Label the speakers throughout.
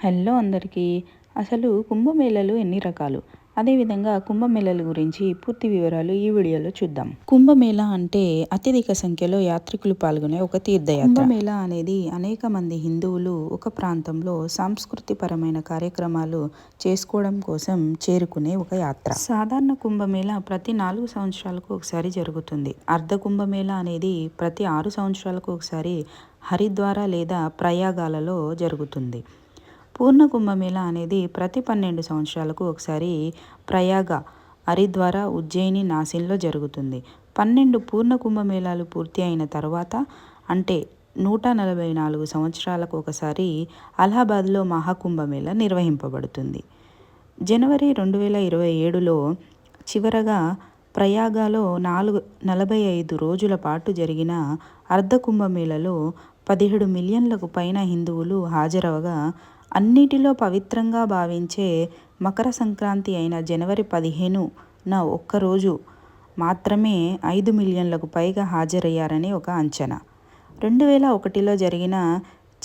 Speaker 1: Hello అందరికీ. అసలు కుంభమేళాలు ఎన్ని రకాలు, అదేవిధంగా కుంభమేళాల గురించి పూర్తి వివరాలు ఈ వీడియోలో చూద్దాం. కుంభమేళా అంటే అత్యధిక సంఖ్యలో యాత్రికులు పాల్గొనే ఒక తీర్థయాత్ర. కుంభమేళా అనేది అనేక మంది హిందువులు ఒక ప్రాంతంలో సాంస్కృతిపరమైన కార్యక్రమాలు చేసుకోవడం కోసం చేరుకునే ఒక యాత్ర. సాధారణ కుంభమేళా ప్రతి 4 సంవత్సరాలకు ఒకసారి జరుగుతుంది. అర్ధ కుంభమేళా అనేది ప్రతి 6 సంవత్సరాలకు ఒకసారి హరిద్వార లేదా ప్రయాగాలలో జరుగుతుంది. పూర్ణ కుంభమేళా అనేది ప్రతి 12 సంవత్సరాలకు ఒకసారి ప్రయాగ, హరిద్వార, ఉజ్జయిని, నాసిక్లో జరుగుతుంది. 12 పూర్ణ కుంభమేళాలు పూర్తి అయిన తర్వాత అంటే 144 సంవత్సరాలకు ఒకసారి అలహాబాద్లో మహాకుంభమేళా నిర్వహింపబడుతుంది. జనవరి 2027లో చివరగా ప్రయాగలో 45 రోజుల పాటు జరిగిన అర్ధ కుంభమేళాలో 17 మిలియన్లకు పైన హిందువులు హాజరవగా, అన్నిటిలో పవిత్రంగా భావించే మకర సంక్రాంతి అయిన జనవరి 15న ఒక్కరోజు మాత్రమే 5 మిలియన్లకు పైగా హాజరయ్యారని ఒక అంచనా. 2001లో జరిగిన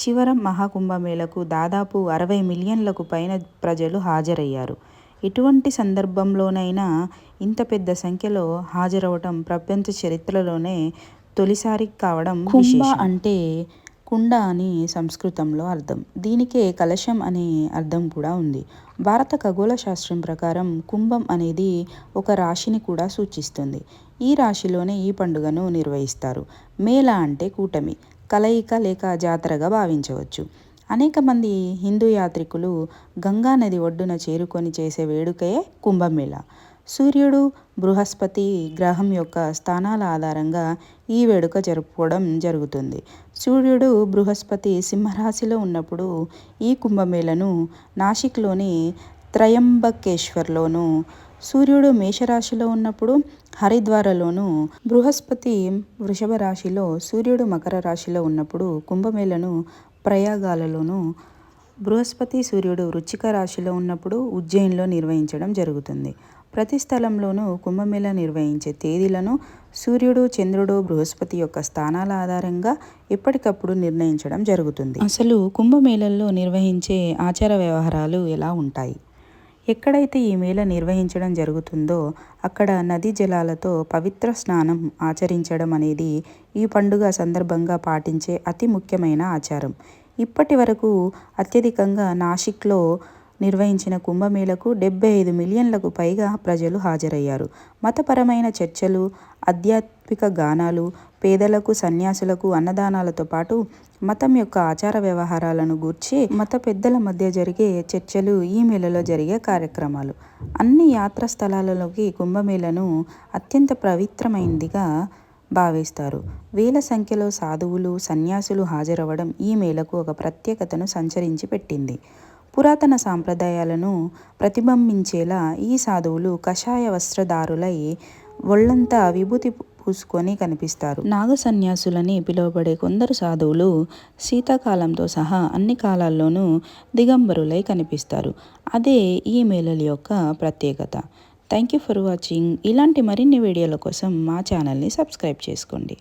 Speaker 1: చివర మహాకుంభమేళాకు దాదాపు 60 మిలియన్లకు పైన ప్రజలు హాజరయ్యారు. ఇటువంటి సందర్భంలోనైనా ఇంత పెద్ద సంఖ్యలో హాజరవడం ప్రపంచ చరిత్రలోనే తొలిసారి కావడం విశేషం. అంటే కుండ అని సంస్కృతంలో అర్థం. దీనికే కలశం అనే అర్థం కూడా ఉంది. భారత ఖగోళ శాస్త్రం ప్రకారం కుంభం అనేది ఒక రాశిని కూడా సూచిస్తుంది. ఈ రాశిలోనే ఈ పండుగను నిర్వహిస్తారు. మేళా అంటే కూటమి, కలయిక లేక జాతరగా భావించవచ్చు. అనేక మంది హిందూ యాత్రికులు గంగా నది ఒడ్డున చేరుకొని చేసే వేడుకయే కుంభమేళా. సూర్యుడు, బృహస్పతి గ్రహం యొక్క స్థానాల ఆధారంగా ఈ వేడుక జరుపుకోవడం జరుగుతుంది. సూర్యుడు బృహస్పతి సింహరాశిలో ఉన్నప్పుడు ఈ కుంభమేళాను నాసిక్లోని త్రయంబకేశ్వర్లోను, సూర్యుడు మేషరాశిలో ఉన్నప్పుడు హరిద్వారలోను, బృహస్పతి వృషభ రాశిలో, సూర్యుడు మకర రాశిలో ఉన్నప్పుడు కుంభమేళాను ప్రయాగాలలోను, బృహస్పతి సూర్యుడు వృశ్చిక రాశిలో ఉన్నప్పుడు ఉజ్జయిన్లో నిర్వహించడం జరుగుతుంది. ప్రతి స్థలంలోనూ కుంభమేళా నిర్వహించే తేదీలను సూర్యుడు, చంద్రుడు, బృహస్పతి యొక్క స్థానాల ఆధారంగా ఎప్పటికప్పుడు నిర్ణయించడం జరుగుతుంది. అసలు కుంభమేళాల్లో నిర్వహించే ఆచార వ్యవహారాలు ఎలా ఉంటాయి? ఎక్కడైతే ఈ మేళా నిర్వహించడం జరుగుతుందో అక్కడ నదీ జలాలతో పవిత్ర స్నానం ఆచరించడం అనేది ఈ పండుగ సందర్భంగా పాటించే అతి ముఖ్యమైన ఆచారం. ఇప్పటి వరకు అత్యధికంగా నాసిక్లో నిర్వహించిన కుంభమేళాకు 75 మిలియన్లకు పైగా ప్రజలు హాజరయ్యారు. మతపరమైన చర్చలు, ఆధ్యాత్మిక గానాలు, పేదలకు, సన్యాసులకు అన్నదానాలతో పాటు మతం యొక్క ఆచార వ్యవహారాలను గూర్చి మత పెద్దల మధ్య జరిగే చర్చలు ఈ మేళాలో జరిగే కార్యక్రమాలు. అన్ని యాత్రా స్థలాలలోకి కుంభమేళాను అత్యంత పవిత్రమైనదిగా భావిస్తారు. వేల సంఖ్యలో సాధువులు, సన్యాసులు హాజరవడం ఈ మేళాకు ఒక ప్రత్యేకతను సంతరించి పెట్టింది. పురాతన సాంప్రదాయాలను ప్రతిబింబించేలా ఈ సాధువులు కాషాయ వస్త్రధారులై ఒళ్లంతా విభూతి పూసుకొని కనిపిస్తారు. నాగ సన్యాసులని పిలువబడే కొందరు సాధువులు శీతాకాలంతో సహా అన్ని కాలాల్లోనూ దిగంబరులై కనిపిస్తారు. అదే ఈ మేళాల యొక్క ప్రత్యేకత. Thank you for watching. ఇలాంటి మరిన్ని వీడియోల కోసం మా ఛానల్ని సబ్స్క్రైబ్ చేసుకోండి.